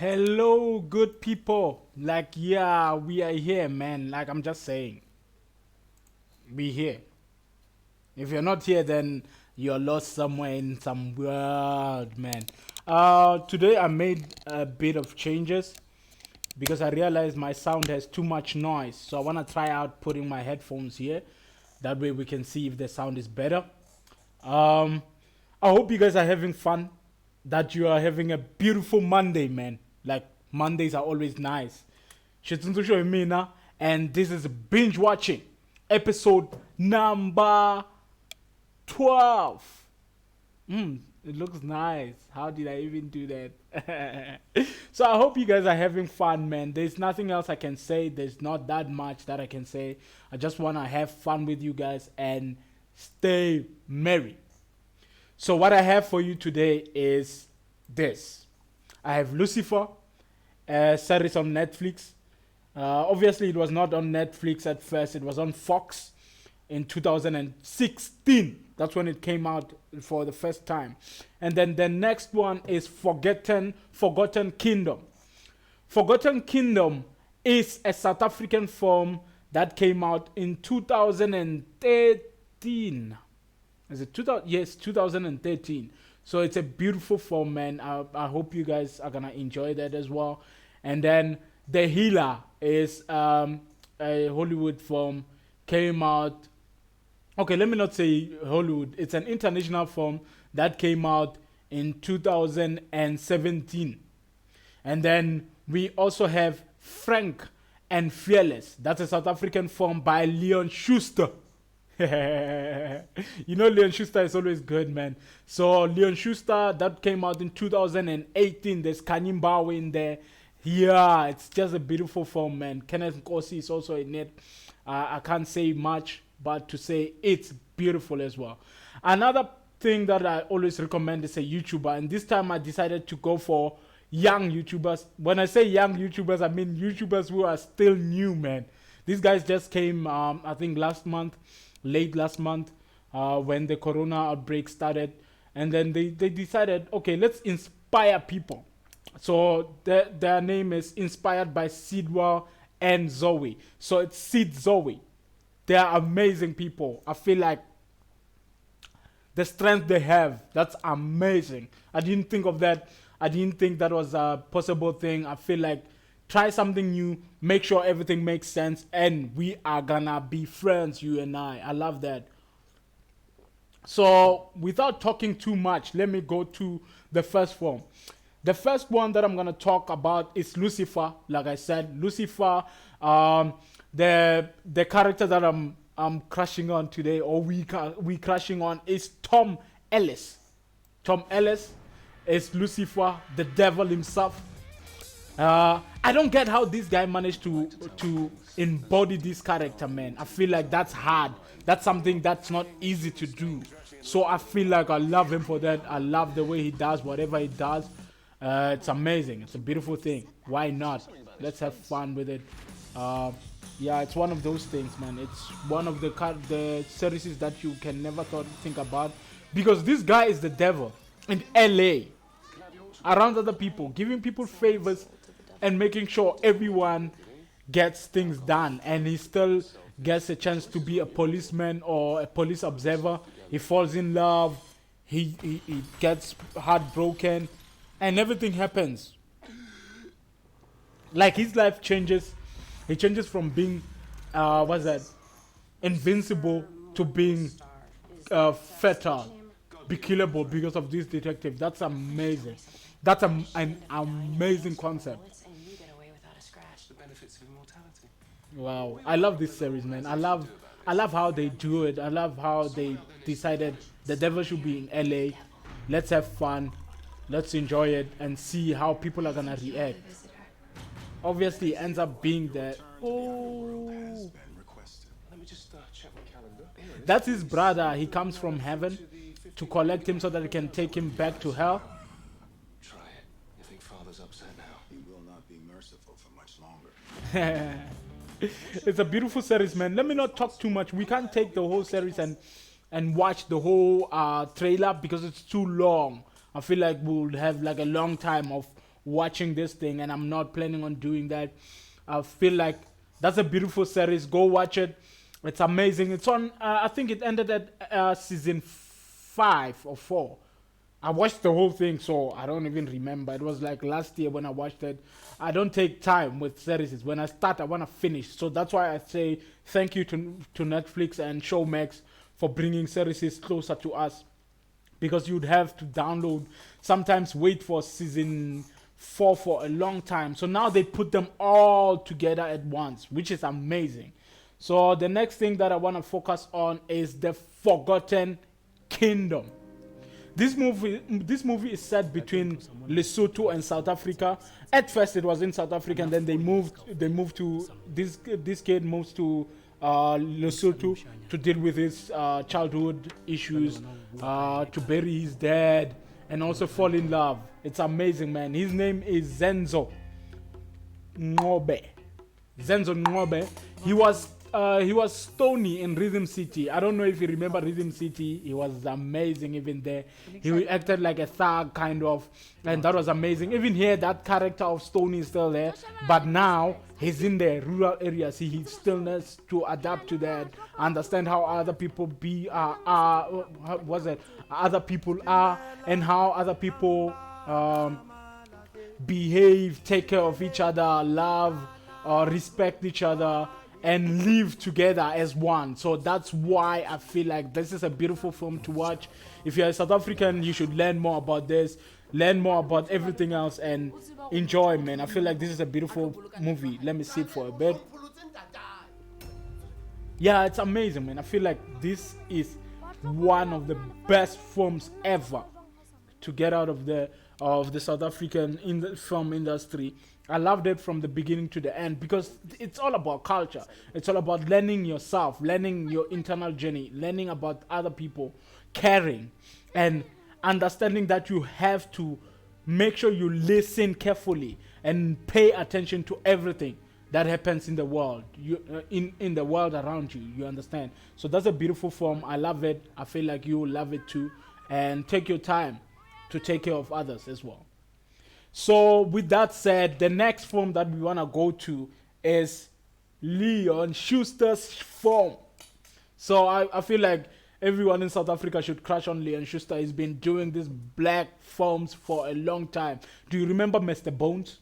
Hello, good people. Like, yeah, we are here, man. Like, I'm just saying, we here. If you're not here, then you're lost somewhere in some world, man. Today I made a bit of changes because I realized my sound has too much noise. So I want to try out putting my headphones here. That way we can see if the sound is better. Um, I hope you guys are having fun. That you are having a beautiful Monday, man. Like Mondays are always nice. Xitsundzuxo Himina, and this is binge watching episode number 12. It looks nice. How did I even do that? So I hope you guys are having fun, man. There's nothing else I can say. There's not that much that I can say. I just want to have fun with you guys and stay merry. So what I have for you today is this. I have Lucifer, a series on Netflix. Obviously, it was not on Netflix at first. It was on Fox in 2016. That's when it came out for the first time. And then the next one is Forgotten Kingdom. Forgotten Kingdom is a South African film that came out in 2013. Is it 2000? Yes, 2013. So it's a beautiful film, man. I hope you guys are gonna enjoy that as well. And then The Healer is a Hollywood film, came out. Okay, let me not say Hollywood. It's an international film that came out in 2017. And then we also have Frank and Fearless. That's a South African film by Leon Schuster. You know Leon Schuster is always good, man. So Leon Schuster, that came out in 2018. There's Kanye Mbawe in there. Yeah, it's just a beautiful film, man. Kenneth Nkosi is also in it. I can't say much, but to say it's beautiful as well. Another thing that I always recommend is a YouTuber, and this time I decided to go for young YouTubers. When I say young YouTubers, I mean YouTubers who are still new, man. These guys just came, I think late last month, when the corona outbreak started, and then they decided, okay, let's inspire people. So their name is inspired by SID Zoe. So it's SID ZOE. They are amazing people. I feel like the strength they have, that's amazing. I didn't think of that. I didn't think that was a possible thing. I feel like try something new, make sure everything makes sense, and we are gonna be friends, you and I. I love that. So without talking too much, let me go to the first one. The first one that I'm gonna talk about is Lucifer. Like I said, Lucifer. The character that I'm crushing on today, or we crushing on, is Tom Ellis. Tom Ellis is Lucifer, the devil himself. I don't get how this guy managed to embody this character, man. I feel like that's hard. That's something that's not easy to do. So I feel like I love him for that. I love the way he does whatever he does. It's amazing. It's a beautiful thing. Why not? Let's have fun with it. Yeah, it's one of those things, man. It's one of the series that you can never think about, because this guy is the devil in LA, around other people, giving people favors and making sure everyone gets things done, and he still gets a chance to be a policeman or a police observer. He falls in love, he gets heartbroken, and everything happens. Like his life changes. He changes from being invincible to being fatal, be killable because of this detective. That's amazing. That's an amazing concept. Wow, I love this series, man. I love how they do it. I love how they decided the devil should be in LA. Let's have fun. Let's enjoy it and see how people are gonna react. Obviously, it ends up being that. Oh, that's his brother. He comes from heaven to collect him so that he can take him back to hell. Try it. You think Father's upset now? He will not be merciful for much longer. It's a beautiful series, man. Let me not talk too much. We can't take the whole series and watch the whole trailer because it's too long. I feel like we'll have like a long time of watching this thing, and I'm not planning on doing that. I feel like that's a beautiful series. Go watch it. It's amazing. It's on. I think it ended at season 5 or 4. I watched the whole thing, so I don't even remember. It was like last year when I watched it. I don't take time with series. When I start, I want to finish. So that's why I say thank you to Netflix and ShowMax for bringing series closer to us. Because you'd have to download, sometimes wait for season 4 for a long time. So now they put them all together at once, which is amazing. So the next thing that I want to focus on is The Forgotten Kingdom. This movie is set between Lesotho and South Africa. At first it was in South Africa, and then they moved to this kid moves to Lesotho to deal with his childhood issues, to bury his dad, and also fall in love. It's amazing, man. His name is Xitsundzuxo Himina. He was Stony in Rhythm City. I don't know if you remember Rhythm City. He was amazing even there. He acted like a thug kind of, and that was amazing. Even here, that character of Stony is still there, but now he's in the rural areas. He stillness to adapt to that, understand how other people other people are, and how other people behave, take care of each other, love, respect each other, and live together as one. So that's why I feel like this is a beautiful film to watch. If you're a South African, you should learn more about this, learn more about everything else, and enjoy, man. I feel like this is a beautiful movie. Let me see it for a bit. Yeah, it's amazing, man. I feel like this is one of the best films ever to get out of the South African film industry. I loved it from the beginning to the end because it's all about culture. It's all about learning yourself, learning your internal journey, learning about other people, caring, and understanding that you have to make sure you listen carefully and pay attention to everything that happens in the world, in the world around you. You understand? So that's a beautiful film. I love it. I feel like you will love it too. And take your time to take care of others as well. So with that said, the next film that we want to go to is Leon Schuster's film. So I feel like everyone in South Africa should crush on Leon Schuster. He's been doing these black films for a long time. Do you remember Mr. Bones?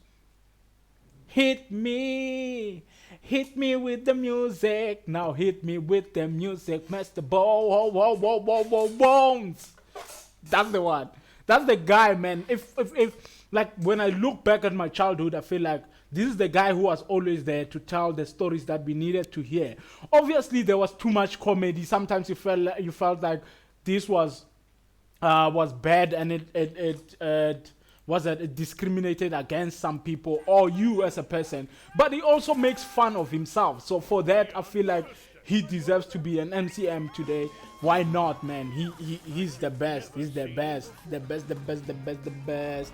Hit me with the music. Now hit me with the music, Mr. Bones. That's the one. That's the guy, man. If like when I look back at my childhood, I feel like this is the guy who was always there to tell the stories that we needed to hear. Obviously, there was too much comedy. Sometimes you felt like this was bad, and it discriminated against some people or you as a person. But he also makes fun of himself. So for that, I feel like he deserves to be an MCM today. Why not, man? He's the best. He's the best. The best.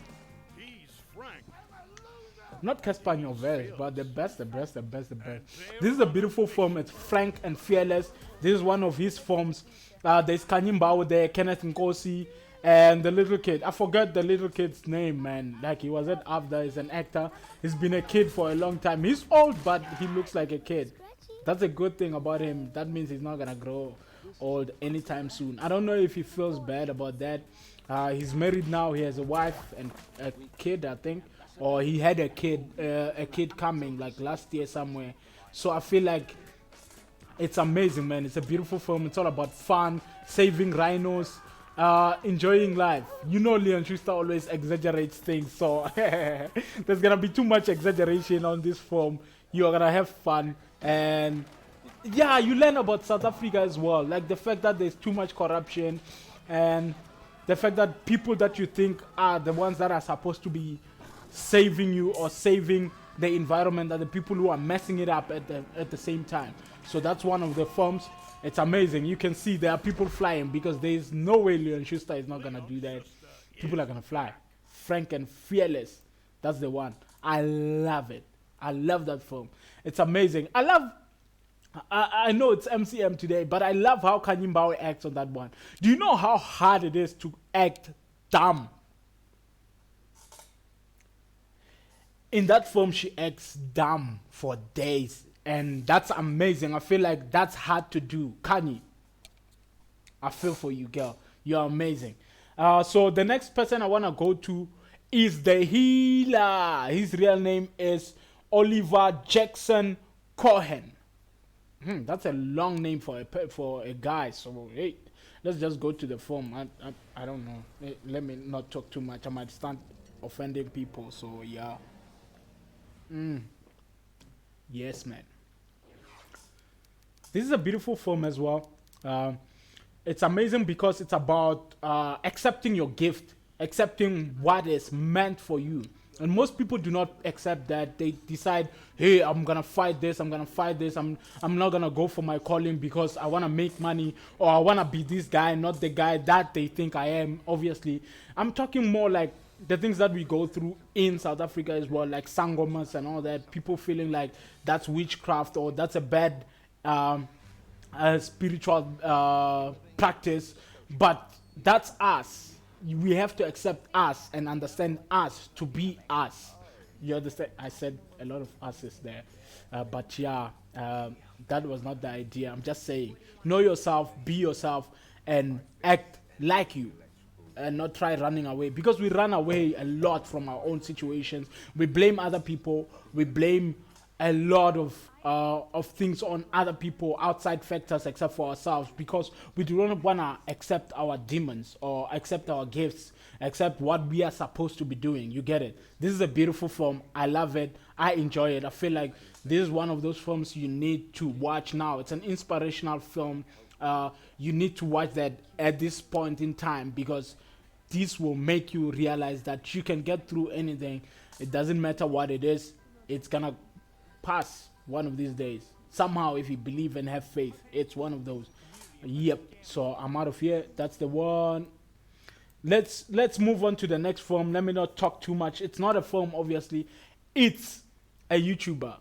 Not Casper Nyovest, but the best. This is a beautiful film. It's frank and fearless. This is one of his films. There's Kanyimbawo there, Kenneth Nkosi, and the little kid. I forgot the little kid's name, man. Like, he was at Avda. He's an actor. He's been a kid for a long time. He's old, but he looks like a kid. That's a good thing about him. That means he's not gonna grow old anytime soon. I don't know if he feels bad about that. He's married now. He has a wife and a kid, I think. Or he had a kid coming like last year somewhere. So I feel like it's amazing, man. It's a beautiful film. It's all about fun, saving rhinos, enjoying life. You know, Leon Schuster always exaggerates things, so there's gonna be too much exaggeration on this film. You're gonna have fun, and yeah, you learn about South Africa as well, like the fact that there's too much corruption, and the fact that people that you think are the ones that are supposed to be saving you or saving the environment are the people who are messing it up at the same time. So that's one of the films. It's amazing. You can see there are people flying because there is no way Leon Schuster is not gonna do that. People are gonna fly. Frank and fearless. That's the one. I love it. I love that film. It's amazing. I know it's MCM today, but I love how Kanyimbawe acts on that one. Do you know how hard it is to act dumb? In that film, she acts dumb for days, and that's amazing. I feel like that's hard to do. Kanye, I feel for you, girl. You're amazing. So the next person I want to go to is the healer. His real name is Oliver Jackson Cohen. That's a long name for a guy. So hey, let's just go to the form. I don't know. Let me not talk too much. I might start offending people. So yeah. Yes, man. This is a beautiful film as well. It's amazing because it's about accepting your gift, accepting what is meant for you. And most people do not accept that. They decide, hey, I'm gonna fight this, I'm not gonna go for my calling because I wanna make money, or I wanna be this guy, not the guy that they think I am. Obviously, I'm talking more like the things that we go through in South Africa as well, like sangomas and all that. People feeling like that's witchcraft or that's a bad spiritual practice, but that's us. We have to accept us and understand us to be us. You understand? I said a lot of us's there, but yeah, that was not the idea. I'm just saying, know yourself, be yourself, and act like you, and not try running away, because we run away a lot from our own situations. We blame other people. We blame a lot of things on other people, outside factors, except for ourselves, because we do not want to accept our demons or accept our gifts, accept what we are supposed to be doing. You get it? This is a beautiful film. I love it. I enjoy it. I feel like this is one of those films you need to watch now. It's an inspirational film. You need to watch that at this point in time, because this will make you realize that you can get through anything. It doesn't matter what it is. It's gonna pass one of these days. Somehow, if you believe and have faith, it's one of those. Yep. So I'm out of here. That's the one. Let's move on to the next film. Let me not talk too much. It's not a film, obviously. It's a YouTuber.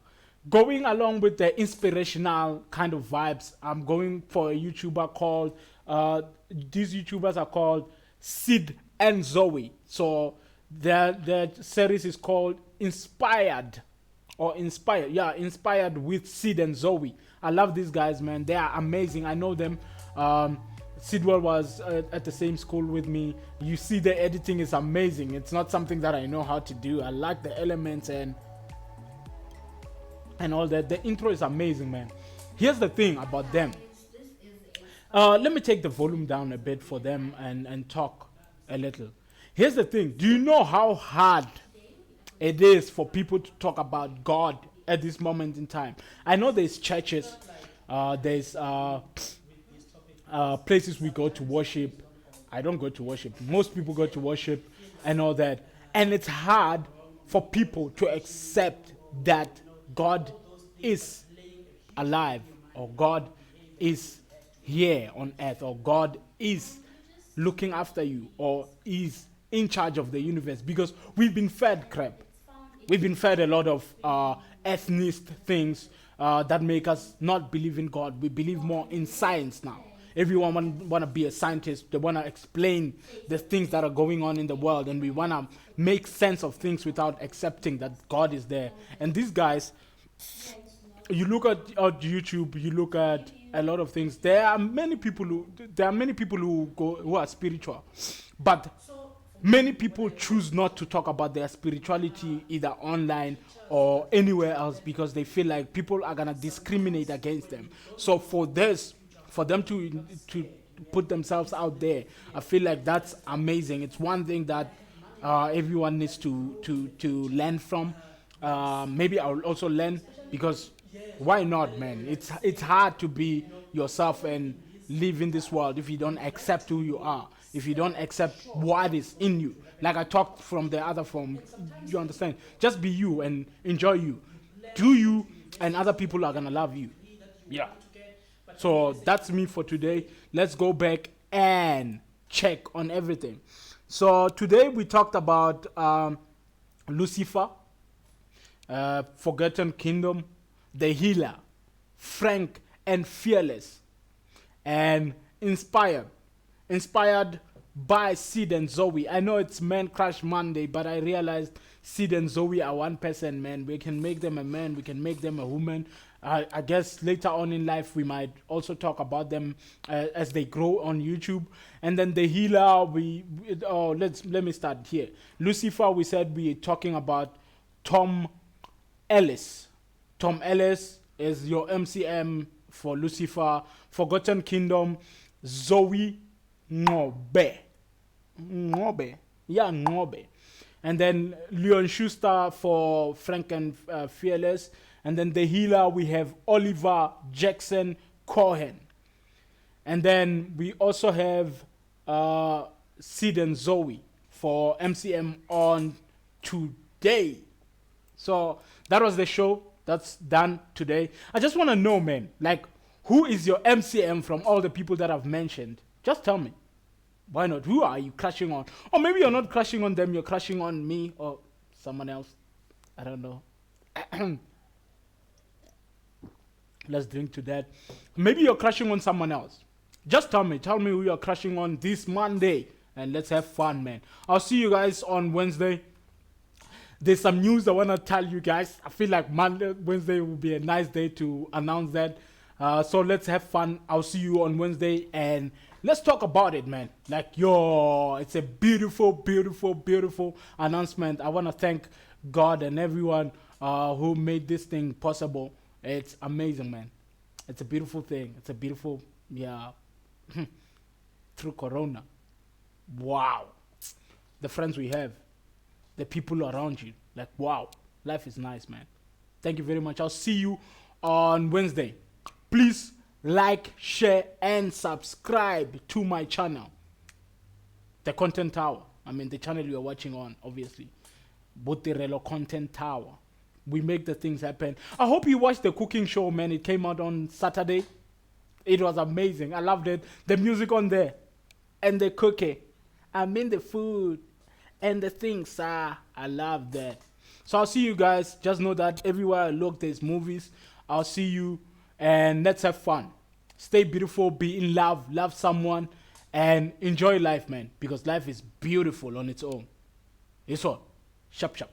Going along with the inspirational kind of vibes, I'm going for a YouTuber called, these YouTubers are called SID and ZOE. So their series is called Inspired with Sid and Zoe. I love these guys, man. They are amazing. I know them. Sidwell was at the same school with me. You see, the editing is amazing. It's not something that I know how to do. I like the elements and all that. The intro is amazing, man. Here's the thing about them. Let me take the volume down a bit for them and talk a little. Here's the thing. Do you know how hard it is for people to talk about God at this moment in time? I know there's churches, there's places we go to worship. I don't go to worship. Most people go to worship and all that. And it's hard for people to accept that God is alive, or God is here on earth, or God is looking after you, or is in charge of the universe, because we've been fed crap. We've been fed a lot of ethnicist things that make us not believe in God. We believe more in science now. Everyone want to be a scientist. They want to explain the things that are going on in the world, and we want to make sense of things without accepting that God is there. And these guys, you look at YouTube, you look at a lot of things. There are many people who are spiritual, but many people choose not to talk about their spirituality either online or anywhere else, because they feel like people are gonna discriminate against them. So for them to put themselves out there, I feel like that's amazing. It's one thing that everyone needs to learn from. Maybe I'll also learn, because why not, man? It's hard to be yourself and live in this world if you don't accept who you are, if you don't accept what is in you. Like I talked from the other form, you understand? Just be you and enjoy you. Do you, and other people are gonna love you. Yeah. So that's me for today. Let's go back and check on everything. So today we talked about Lucifer, Forgotten Kingdom, The Healer, Frank and Fearless, and Inspired. Inspired by Sid and Zoe. I know it's Man Crush Monday, but I realized Sid and Zoe are one person, man. We can make them a man, we can make them a woman. I guess later on in life we might also talk about them as they grow on YouTube. And then the healer, let me start here. Lucifer, we said we're talking about Tom Ellis. Tom Ellis is your MCM for Lucifer. Forgotten Kingdom, Zoe Ngobe. Ngobe. And then Leon Schuster for Frank and Fearless. And then the healer, we have Oliver Jackson Cohen. And then we also have Sid and Zoe for MCM on today. So that was the show. That's done today. I just want to know, man, like, who is your MCM from all the people that I've mentioned? Just tell me. Why not? Who are you crushing on? Or maybe you're not crushing on them, you're crushing on me or someone else. I don't know. Let's drink to that. Maybe you're crushing on someone else. Just tell me who you're crushing on this Monday, and let's have fun, man. I'll see you guys on Wednesday. There's some news I want to tell you guys. I feel like Wednesday will be a nice day to announce that. So let's have fun. I'll see you on Wednesday, and let's talk about it, man. Like, it's a beautiful, beautiful, beautiful announcement. I want to thank God and everyone who made this thing possible. It's amazing, man. It's a beautiful thing. It's a beautiful, through Corona. Wow. The friends we have, the people around you. Like, wow. Life is nice, man. Thank you very much. I'll see you on Wednesday. Please like, share, and subscribe to my channel. The Content Tower. I mean, the channel you're watching on, obviously. Vutirhelo Content Tower. We make the things happen. I hope you watched the cooking show, man. It came out on Saturday. It was amazing. I loved it. The music on there. And the cooking. I mean the food. And the things. I love that. So I'll see you guys. Just know that everywhere I look, there's movies. I'll see you. And let's have fun. Stay beautiful. Be in love. Love someone. And enjoy life, man. Because life is beautiful on its own. It's all. Sharp, sharp.